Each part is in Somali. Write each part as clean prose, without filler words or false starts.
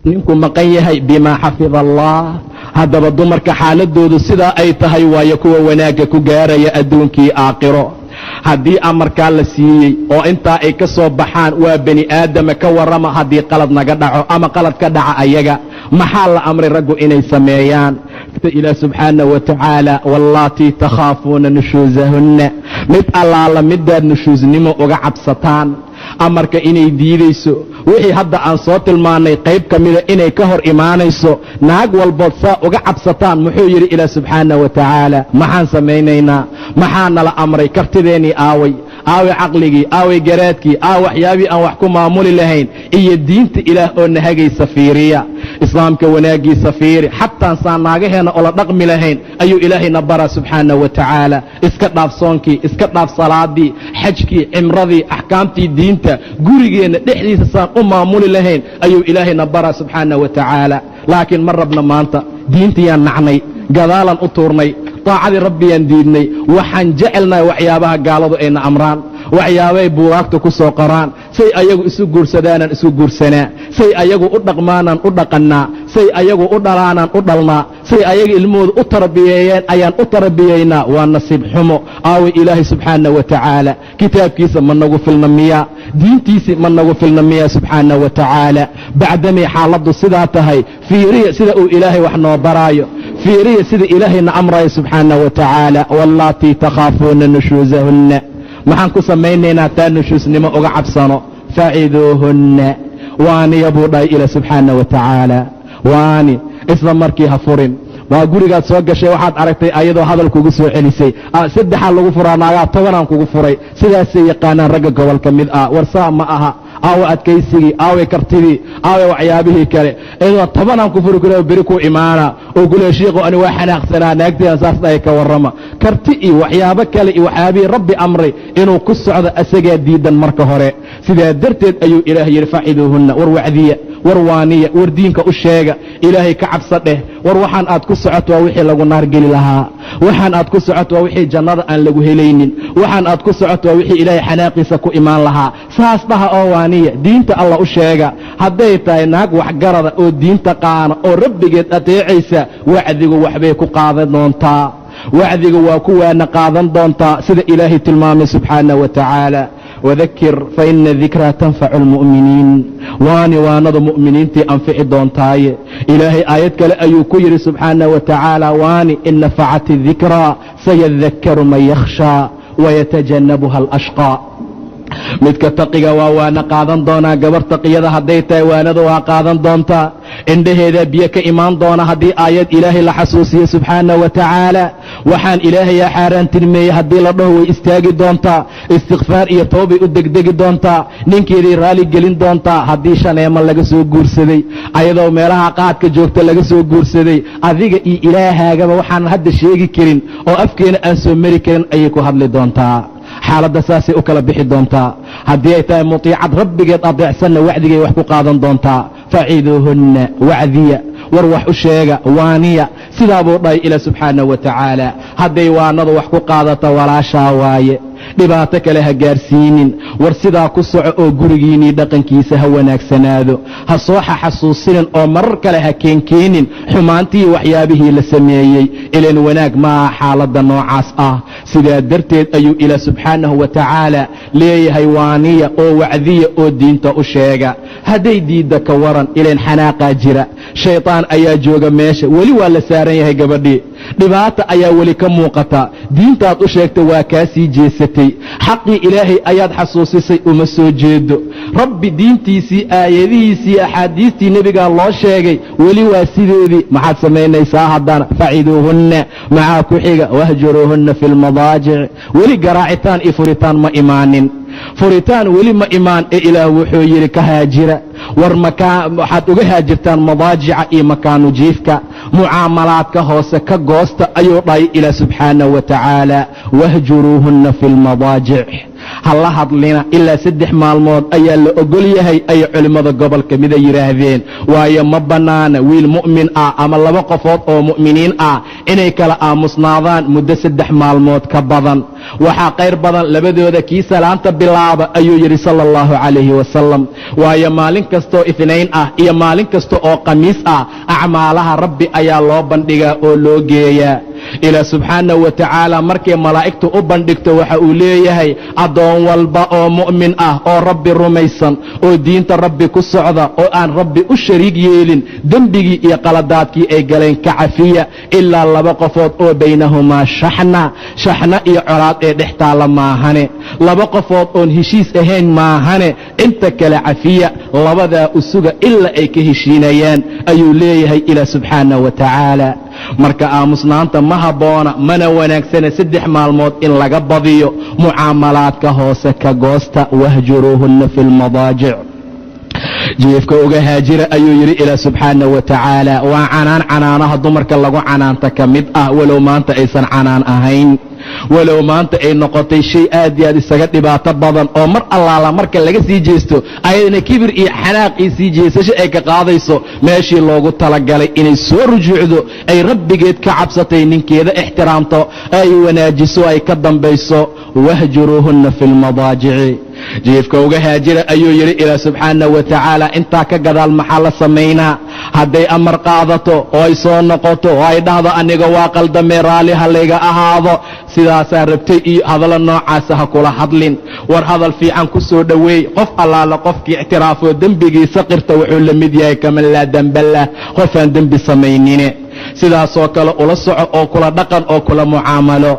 ninku maqan yahay bimaa xafida allah. haddaba dumarka xaaladoodu sidaa ay tahay waayo kuwa wanaagga ku gaaraya adduunkii aakhiro. haddii amarkaa la siiyey oo intaa ay ka soo baxaan waa bani aadama ka warrama haddii qalad naga dhaco ama qalad ka dhaca ayaga maxaa la amray raggu inay sameeyaan? ilaah subxaanahu wa tacaala wallaatii takhaafuuna nushuusahunna, mid allaala midaad nushuusnimo uga cabsataan amarka inay diidayso wixii hadda aan soo tilmaannay qayb ka mida inay ka hor imaanayso naag walbood saa uga cabsataan. muxuu yidhi ilaah subxaanahu wa tacaala maxaan samaynaynaa? maxaa nala amray? kartideennii aaway caqligii, aaway garaadkii, waxyaabihii aan wax ku maamuli lahayn, iyo diinta ilaah oo nahagaysa fiiriya, islaamka wanaaggiisa fiiri. xataan saa naagaheenna oo la dhaqmi lahayn ayuu ilaahayna bara subxaanahu wa tacaala. iska dhaaf soonkii, iska dhaaf salaadii, xajkii, cimradii, axkaamtii diinta, gurigeenna dhexdiisa saan u maamuli lahayn ayuu ilaahayna bara subxaanahu wa tacaala. laakiin ma rabna maanta, diintiyaan nacnay, gadaalan u tuurnay, taacadii rabbiyaan diidnay. waxaan jecelnahay waxyaabaha gaaladu ayna amraan, waxyaabahay buugaagta ku soo qoraan, say ayagu isu guursadaanaan isu guursanaa, say ayagu u dhaqmaanaan u dhaqannaa, say ayagu u dhalaanaan u dhalnaa, say ayaga ilmahooda u tarbiyeeyeen ayaan u tarbiyaynaa. waa nasiib xumo. aaway ilaahay subxaanahu wa tacaala kitaabkiisa ma nagu filna miyaa? diintiisii ma nagu filna miyaa subxaanahu wa tacaala? bacdamay xaaladdu sidaa tahay fiiriya sida uu ilaahay wax noo baraayo, fiiriya sida ilaahayna amrayo subxaanahu wa tacaala. wallaatii takhaafuuna nushuusahunna, maxaan ku samaynaynaa taa nushuusnimo uga cabsano? faciduuhunna, waaniya buu dhahay ila subxaanahu wa tacaala. waani isla markii ha furin. waa gurigaad soo gashay waxaad aragtay ayadoo hadal kugu soo celisay, saddexaa lagu furaa naagaa 10aan kugu furay. sidaasay yaqaanaan ragga gobol ka mid ah. warsaa ma aha. aawa adkaysigii, aaway kartidii, aaway waxyaabihii kale. iyadoo 10aan ku furi karo beri ku imaana oo gule shiiqo ani waa xanaaqsanaa naagteedan saas dhahay ka warrama. karti iyo waxyaabo kale iyo waxyaabihii rabbi amray inuu ku socdo asagaa diidan marka hore. sidaa darteed ayuu ilaah yidhi faciduuhunna, war wacdiya, war waaniya, war diinka u sheega, ilaahay ka cabsa dheh. war waxaan aad ku socoto waa wixii lagu naar geli lahaa, waxaan aad ku socoto waa wixii jannada aan lagu helaynin, waxaan aad ku socoto waa wixii ilaahay xanaaqiisa ku imaan lahaa. saas dhaha oo waaniya, diinta alla u sheega. hadday tahay naag waxgarada oo diinta qaana oo rabbigeed ateecaysa, wacdigu waxbay ku qaadan doontaa, wacdigu waa ku waana qaadan doontaa sida ilaahay tilmaamay subxaanahu wa tacaala. wadakir faina dikraa tanfacu lmu'miniin, waanadu mu'miniintii anfici doontaaye. ilaahay aayad kale ayuu ku yidhi subxaanahu wa tacaala, waani in nafacati dikraa sayadakaru man yakhshaa wayatajannabuha alashqaa. midka taqiga waa waana qaadan doonaa. gabar taqiyada hadday tahay waanada waa qaadan doontaa. indhaheedaa biyo ka imaan doona haddii aayad ilaahay la xasuusiyo subxaanahu wa tacaala. waxaan ilaahayaa xaaraan tilmeeyey haddii la dhaho way istaagi doontaa. istikfaar iyo toobay u degdegi doontaa. ninkeeday raali gelin doontaa. haddii shaneemo laga soo guursaday, ayadoo meelaha qaadka joogta laga soo guursaday, adiga iyo ilaahaagaba waxaan hadda sheegi karin oo afkeena aan soo mari karin ayay ku hadli doontaa. xaaladda saasay u kala bixi doontaa. haddii ay tahay mutiicad rabbigeed adeecsanna wacdigay wax ku qaadan doontaa. faciduuhunna, wacdiya, war wax u sheega, waaniya. sidaa buu dhahay ilaa subxaanahu wa tacaala. hadday waanadu wax ku qaadata walaashaa waaye, dhibaato kale ha gaarsiinin. war sidaa ku soco oo gurigiinnii dhaqankiisa ha wanaagsanaado. ha soo xasuusinin oo marar kale ha keenkeenin xumaantii waxyaabihii la sameeyey. ilan wanaag maaha xaaladda noocaas ah. sidaa darteed ayuu ilaah subxaanahu wa tacaala leeyahay waaniya oo wacdiya oo diinta u sheega. hadday diidda ka waran, ilan xanaaqaa jira, shaytaan ayaa jooga meesha, weli waa la saaran yahay gabadhii, dhibaata ayaa weli ka muuqata. diintaad u sheegtay waa kaa sii jeesatay, xaqii ilaahay ayaad xasuusisay uma soo jeedo. rabbi diintiisii, aayadihiisii, axaadiistii nebigaa loo sheegay, weli waa sideedii. maxaad samaynaysaa haddana? faciduuhunna, maxaa ku xiga? wahjuruuhunna fi lmadaajic. weli garaacitaan iyo furitaan ma imaanin, furitaan weli ma imaan ee ilaah wuxuu yidhi ka haajira. war waxaad uga haajirtaan madaajica iyo makaanu jiifka, mucaamalaadka hoose ka goosta ayuu dhahay ilaah subxaanahu wa tacaala. wahjuruuhunna fi lmadaajic, hala hadlina ilaa 3 maalmood ayaa la ogol yahay ay culimmada gobolka mida yidhaahdeen waayo ma bannaana wiil mu'min ah ama 2 qofood oo mu'miniin ah inay kala aamusnaadaan muddo 3 maalmood ka badan waxaa qayr badan labadooda kii salaanta bilaaba ayuu yidhi sala allahu calayhi wasalam waayo maalin kastoo itnayn ah iyo maalin kasta oo khamiis ah acmaalaha rabbi ayaa loo bandhigaa oo loo geeyaa ilaah subxaanahu wa tacaala markay malaa'igtu u bandhigto waxa uu leeyahay addoon walba oo mu'min ah oo rabbi rumaysan oo diinta rabbi ku socda oo aan rabbi u shariig yeelin dembigii iyo qaladaadkii ay galeen ka cafiya ilaa 2 qofood oo baynahumaa shaxna iyo colaad ee dhex taalla maahane 2 qofood oon heshiis ahayn maahane inta kale cafiya labadaa u suga ilaa ay ka heshiinayaan ayuu leeyahay ilaah subxaanahu wa tacaala marka aamusnaanta ma habboona mana wanaagsana 3 maalmood in laga badiyo mucaamalaadka hoose ka goosta wahjuruuhunna fi lmadaajic jiifka uga haajira ayuu yidhi ilaah subxaanahu wa tacaala waa canaanaha dumarka lagu canaanta ka mid ah walow maanta aysan canaan ahayn walow maanta ay noqotay shay aad iyo aad isaga dhibaato badan oo mar allaala marka laga sii jeesto ayadana kibir iyo xanaaq iyo sii jeesasho ay ka qaadayso meeshii loogu talagalay inay soo rujuucdo ay rabbigeed ka cabsatay ninkeeda ixtiraamto ay wanaajiso ay ka dambayso wahjuruuhunna fi lmadaajici jiifka uga haajira ayuu yidhi ilaah subxaanahu wa tacaala intaa ka gadaal maxaa la samaynaa hadday amar qaadato oo ay soo noqoto oo ay dhahdo aniga waa qaldamee raalli ha layga ahaado sidaasaa rabtay iyo hadallo noocaasa ha kula hadlin war hadal fiican ku soo dhoweey qof allaala qofkii ictiraafoo dembigiisa qirta wuxuu la mid yahay kaman laa demba lah qofaan dembi samaynine sidaasoo kale ula soco oo kula dhaqan oo kula mucaamalo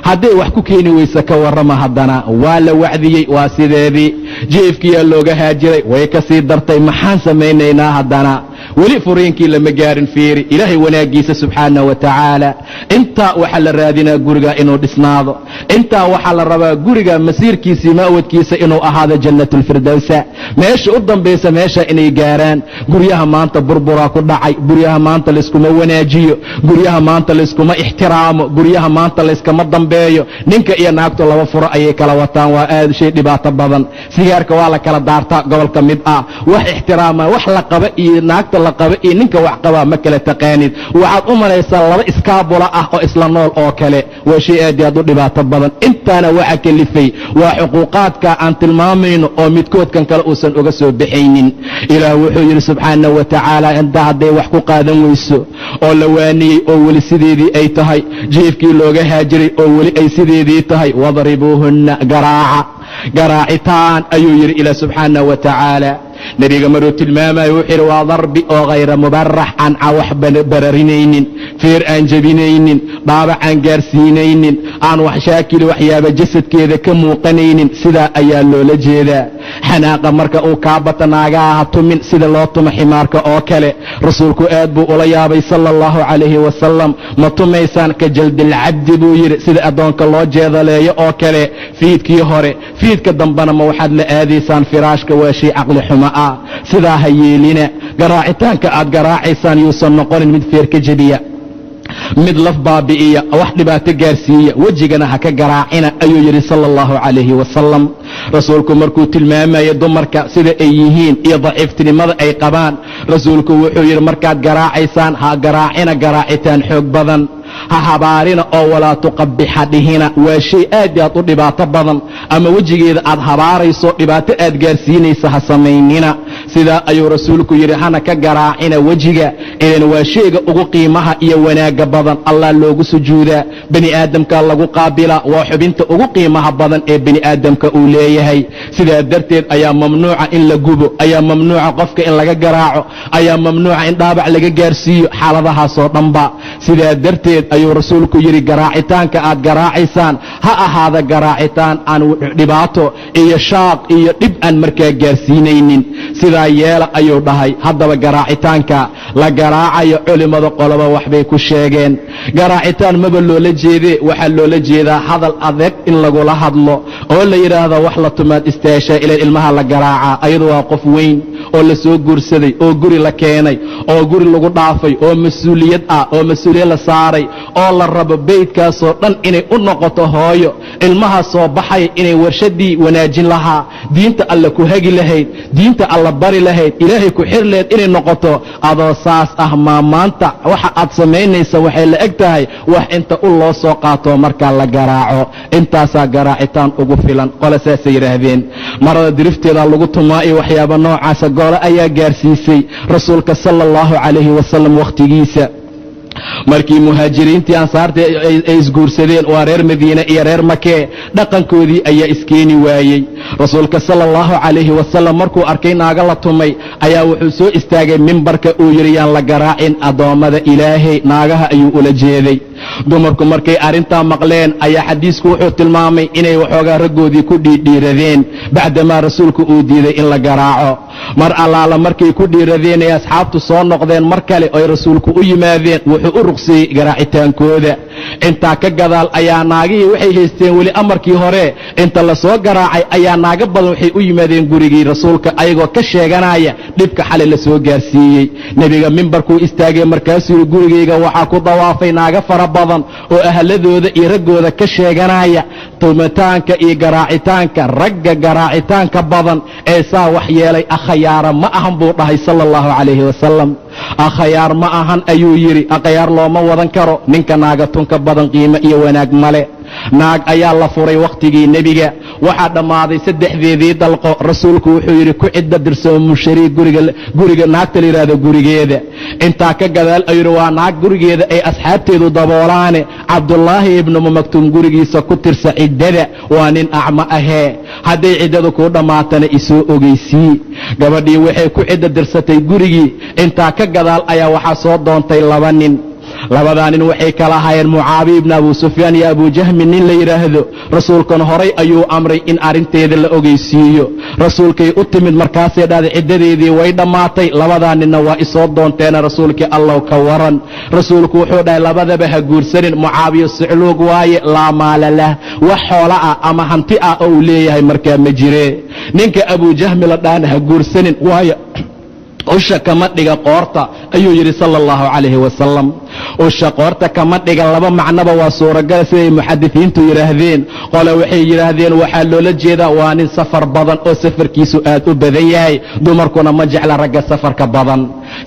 hadday wax ku keeni weyse ka warrama haddana waa la wacdiyey waa sideedii jiifkiyaa looga haajiray way ka sii dartay maxaan samaynaynaa haddana weli furiinkii lama gaarin fiiri ilaahay wanaaggiisa subxaanahu wa tacaala intaa waxaa la raadinaa guriga inuu dhisnaado intaa waxaa la rabaa guriga masiirkiisii ma'wadkiisa inuu ahaado jannatulfirdowsa meesha u dambaysa meesha inay gaaraan guryaha maanta burburaa ku dhacay guryaha maanta layskuma wanaajiyo guryaha maanta layskuma ixtiraamo guryaha maanta layskama dambeeyo ninka iyo naagtu 2 furo ayay kala wataan waa aad shay dhibaato badan sigaarka waa la kala daartaa gobolka mid ah wax ixtiraama wax la qaba iyo naagta la qaba iyo ninka wax qabaa ma kala taqaanid waxaad u malaysaa 2 iskaabula ah oo isla nool oo kale waa shay aad iyo aad u dhibaato badan intaana waxa kalifay waa xuquuqaadka aan tilmaamayno oo midkoodkan kale uusan uga soo bixaynin ilaah wuxuu yidhi subxaanahu wa tacaala inta hadday wax ku qaadan weyso oo la waaniyey oo weli sideedii ay tahay jiifkii looga haajiray oo weli ay sideedii tahay wadribuuhunna garaacitaan ayuu yidhi ilaah subxaanahu wa tacaala nebiga maruu tilmaamayo wuxuu yidhi waa darbi oo hayra mubarax aan wax bararinaynin feer aan jebinaynin dhaabac aan gaarsiinaynin aan wax shaakili waxyaaba jasadkeeda ka muuqanaynin sidaa ayaa loola jeedaa xanaaqa marka uu kaa bata naagaha tumin sida loo tumo ximaarka oo kale rasuulku aad buu ula yaabay sala allahu calayhi wasalam ma tumaysaan ka jaldilcabdi buu yidhi sida addoonka loo jeedaleeyo oo kale fiidkii hore fiidka dambena ma waxaad la aadaysaan firaashka waa shay caqli xumo ah sidaa ha yeelina garaacitaanka aad garaacaysaan yuusan noqonin mid feer ka jebiya mid laf baabi'iya wax dhibaato gaarsiiya wejigana ha ka garaacina ayuu yidhi sala allahu calayhi wasalam rasuulku markuu tilmaamaya dumarka sida ay yihiin iyo daciiftinimada ay qabaan rasuulku wuxuu yidhi markaad garaacaysaan ha garaacina garaacitaan xoog badan ha habaarina oo walaa tuqabixa dhihina waa shay aad iyo aad u dhibaato badan ama wejigeeda aad habaarayso dhibaato aad gaarsiinaysa ha samaynina sidaa ayuu rasuulku yidhi hana ka garaacina wejiga idan waa shayga ugu qiimaha iyo wanaagga badan allah loogu sujuudaa bani aadamka lagu qaabilaa waa xubinta ugu qiimaha badan ee bani aadamka uu leeyahay sidaa darteed ayaa mamnuuca in la gubo ayaa mamnuuca qofka in laga garaaco ayaa mamnuuca in dhaabac laga gaarsiiyo xaaladahaasoo dhanba sidaa darteed ayuu rasuulku yidhi garaacitaanka aad garaacaysaan ha ahaada garaacitaan aan dhibaato iyo shaaq iyo dhib aan markaa gaarsiinaynin sidaa yeela ayuu dhahay haddaba garaacitaanka la garaacayo culimmada qoloba waxbay ku sheegeen garaacitaan maba loola jeedee waxaa loola jeedaa hadal adeeg in lagula hadlo oo la yidhaahdo wax la tumaad istaashaa ilaa ilmaha la garaacaa ayadu waa qof weyn oo la soo guursaday oo guri la keenay oo guri lagu dhaafay oo mas-uuliyad ah oo mas-uuliyad la saaray oo la rabo beydkaasoo dhan inay u noqoto hooyo ilmaha soo baxaya inay warshadii wanaajin lahaa diinta alla ku hagi lahayd diinta alla bari lahayd ilaahay ku xir lahayd inay noqoto adoo saas ah maanta waxa aad samaynaysa waxay la eg tahay wax inta u loo soo qaato markaa la garaaco intaasaa garaacitaan ugu filan qole saasay yidhaahdeen marada dirifteeda lagu tumaa iyo waxyaaba noocaasa gole ayaa gaarsiisay rasuulka sala allahu calayhi wasalam wakhtigiisa markii muhaajiriintii ansaarta ay isguursadeen waa reer madiine iyo reer makee dhaqankoodii ayaa iskeeni waayey rasuulka sala allahu calayhi wasalam markuu arkay naaga la tumay ayaa wuxuu soo istaagay mimbarka uu yidhi yaan la garaacin addoommada ilaahay naagaha ayuu ula jeeday dumarku markay arrintaa maqleen ayaa xadiisku wuxuu tilmaamay inay waxoogaa raggoodii ku dhiidhiiradeen bacdamaa rasuulku uu diiday in la garaaco mar allaala markay ku dhiiradeen ay asxaabtu soo noqdeen mar kale oy rasuulku u yimaadeen wuxuu u ruqsiyey garaacitaankooda intaa ka gadaal ayaa naagihii waxay haysteen weli amarkii hore inta la soo garaacay ayaa naago badan waxay u yimaadeen gurigii rasuulka ayagoo ka sheeganaya dhibka xalay la soo gaarsiiyey nebiga mimbarkuu istaagay markaasuu yidhi gurigayga waxaa ku dawaafay naago fara badan oo ahladooda iyo raggooda ka sheeganaya tumitaanka iyo garaacitaanka ragga garaacitaanka badan ee saa wax yeelay akhayaara ma ahan buu dhahay sala allahu calayhi wasalam akhayaar ma ahan ayuu yidhi akhayaar looma wadan karo ninka naagatunka badan qiimo iyo wanaag male naag ayaa la furay wakhtigii nebiga waxaa dhammaaday saddexdeedii dalqo rasuulku wuxuu yidhi ku cidda dirsamo mushari guriga naagta la yidhaahdo gurigeeda intaa ka gadaal ayuu yidhi waa naag gurigeeda ay asxaabteedu daboolaane cabdullaahi ibnu maktuum gurigiisa ku tirsa ciddada waa nin acmo ahee hadday ciddadu kuu dhammaatana isoo ogeysii gabadhii waxay ku cidda dirsatay gurigii intaa ka gadaal ayaa waxaa soo doontay laba nin labadaa nin waxay kala ahaayeen mucaawiya ibna abu sufyaan iyo abujahmin nin la yidhaahdo rasuulkan horay ayuu amray in arrinteeda la ogeysiiyo rasuulkay u timid markaasay dhahday ciddadeedii way dhammaatay labadaa ninna waa isoo doonteena rasuulkii allow ka waran rasuulku wuxuu dhahay labadaba ha guursanin mucaawiya sicluug waaye laa maala lah wax xoola ah ama hanti ah oo uu leeyahay markaa ma jire ninka abujahmi la dhahana ha guursanin waayo usha kama dhiga qoorta ayuu yidhi sala allahu calayhi wasalam usha qoorta kama dhiga laba macnoba waa suuragala siday muxadisiintu yidhaahdeen qole waxay yidhaahdeen waxaa loola jeedaa waa nin safar badan oo safarkiisu aad u badan yahay dumarkuna ma jecla ragga safarka badan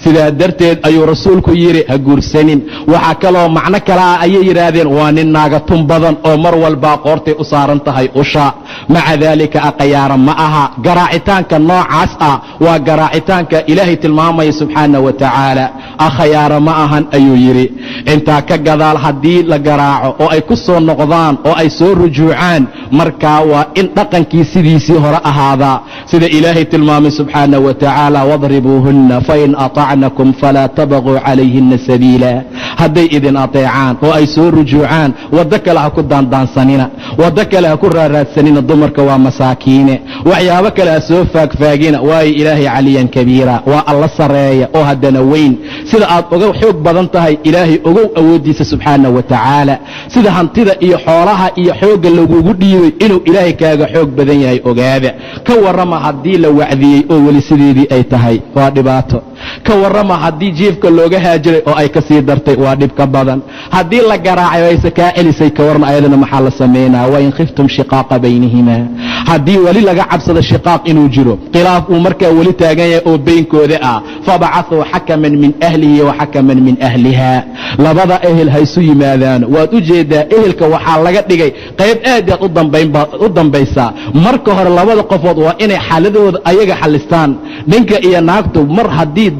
sidaa darteed ayuu rasuulku yidhi ha guursanin waxaa kaloo macno kale ah ayay yidhaahdeen waa nin naagatun badan oo mar walbaa qoortay u saaran tahay usha maca daalika akhayaara ma aha garaacitaanka noocaas ah waa garaacitaanka ilaahay tilmaamaya subxaana wa tacaala akhayaara ma ahan ayuu yidhi intaa ka gadaal haddii la garaaco oo ay ku soo noqdaan oo ay soo rujuucaan markaa waa in dhaqankii sidiisii hore ahaadaa sida ilaahay tilmaamay subxaana wa tacaala wadribuuhunna fain aطacnakum falaa tabaquu calayhina sabiila hadday idin ateecaan oo ay soo rujuucaan waddo kale ha ku daandaansanina waddo kale ha ku raaraadsanina dumarka waa masaakiine waxyaabo kale ha soo faagfaagina waayo ilaahay caliyan kabiira waa alla sareeya oo haddana weyn sida aad uga xoog badan tahay ilaahay ogow awooddiisa subxaana wa tacaala sida hantida iyo xoolaha iyo xoogga lagugu dhiibay inuu ilaahay kaaga xoog badan yahay ogaada ka warrama haddii la wacdiyey oo weli sideedii ay tahay waa dhibaato ka warrama haddii jiifka looga haajiray oo ay ka sii dartay waa dhib ka badan haddii la garaacay oo ayse kaa celisay ka warran ayadana maxaa la samaynaa wain khiftum shiqaaqa baynihima haddii weli laga cabsado shiqaaq inuu jiro khilaaf uu markaa weli taagan yahay oo baynkooda ah fabacasuu xakaman min ahlihi wa xakaman min ahliha labada ehel haysu yimaadaan waad u jeedaa ehelka waxaa laga dhigay qayb aad aad u dambaysaa marka hore labada qofood waa inay xaaladooda ayaga xallistaan ninka iyo naagtu mar haddii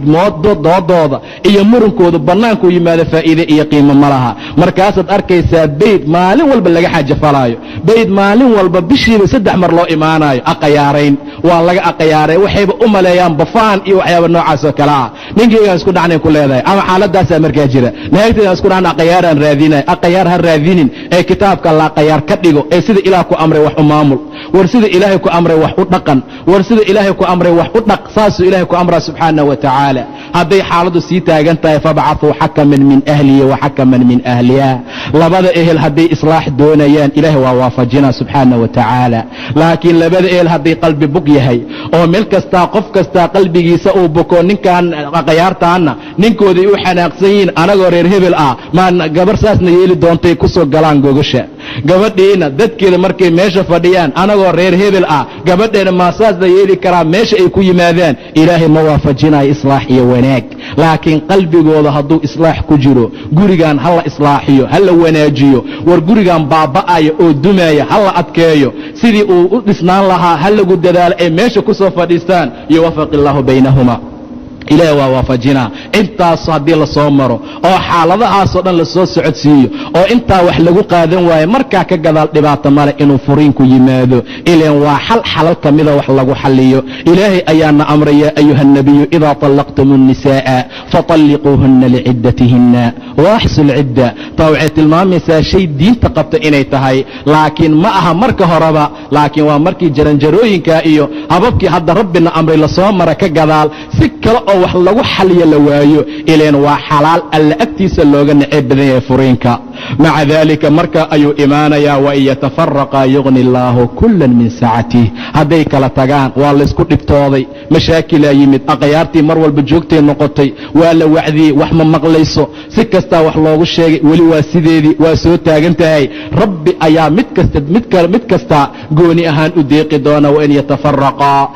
doodooda iyo murankooda bannaankuu yimaado faa'iide iyo qiimo ma laha markaasaad arkaysaa bayd maalin walba laga xaajo falaayo bayd maalin walba bishiiba 3 mar loo imaanayo aqayaarayn waa laga aqayaaray waxayba u maleeyaan bafaan iyo waxyaaba noocaas oo kale ah ninkaygaan isku dhacnayn ku leedahay ama xaaladaasaa markaa jira naagtaydan isku dhacna aqayaaraan raadinay aqayaar ha raadinin ee kitaabka la aqayaar ka dhigo ee sida ilaah ku amray wax u maamul war sida ilaahay ku amray wax u dhaqan war sida ilaahay ku amray wax u dhaq saasuu ilaahay ku amraa subxaana wa tacaala tacaala hadday xaaladu sii taagan tahay fabcaثuu xakaman min ahlihi wa xakaman min ahliha labada ehel hadday islaax doonayaan ilaahay waa waafajinaa subxaana wa tacaala laakiin labada ehel hadday qalbi bug yahay oo meel kastaa qof kastaa qalbigiisa uu buko ninkan qayaartaana ninkooday u xanaaqsan yihiin anagoo reer hebel ah maan gabar saasna yeeli doontay ku soo galaan gogasha gabadhiina dadkeeda markay meesha fadhiyaan anagoo reer hebel ah gabadheena maasaasna yeeli karaa meesha ay ku yimaadaan ilaahay ma waafajinayo islaax iyo wanaag laakiin qalbigooda hadduu islaax ku jiro gurigan ha la islaaxiyo ha la wanaajiyo war gurigan baaba'aya oo dumaya ha la adkeeyo sidii uu u dhisnaan lahaa ha lagu dadaalo ay meesha ku soo fadhiistaan yuwaffiq illaahu baynahuma ilaahay waa waafajinaa intaas haddii la soo maro oo xaaladahaasoo dhan la soo socodsiiyo oo intaa wax lagu qaadan waayo markaa ka gadaal dhibaato male inuu furiinku yimaado ilaan waa xalal ka mida wax lagu xalliyo ilaahay ayaana amray yaa ayuha الnabiyu idaa طallaqtum الnisaaءa faطalliquuhunna liciddatihinna waaxsu lcidda taa waxay tilmaamaysaa shay diinta qabta inay tahay laakiin ma aha marka horeba laakiin waa markii jaranjarooyinka iyo hababkii hadda rabbina amray lasoo mara ka gadaal si kale oo wax lagu xaliyo la waayo ileen waa xalaal alla agtiisa looga neceb badan yahay furiinka maca daalika marka ayuu imaanayaa wain yatafaraqa yugni illaahu kullan min sacatih hadday kala tagaan waa laysku dhibtooday mashaakilaa yimid aqyaartii mar walba joogtay noqotay waa la wacdiyey wax ma maqlayso si kastaa wax loogu sheegay weli waa sideedii waa soo taagan tahay rabbi ayaa mid kasta gooni ahaan u deeqi doona wain yatafaraqaa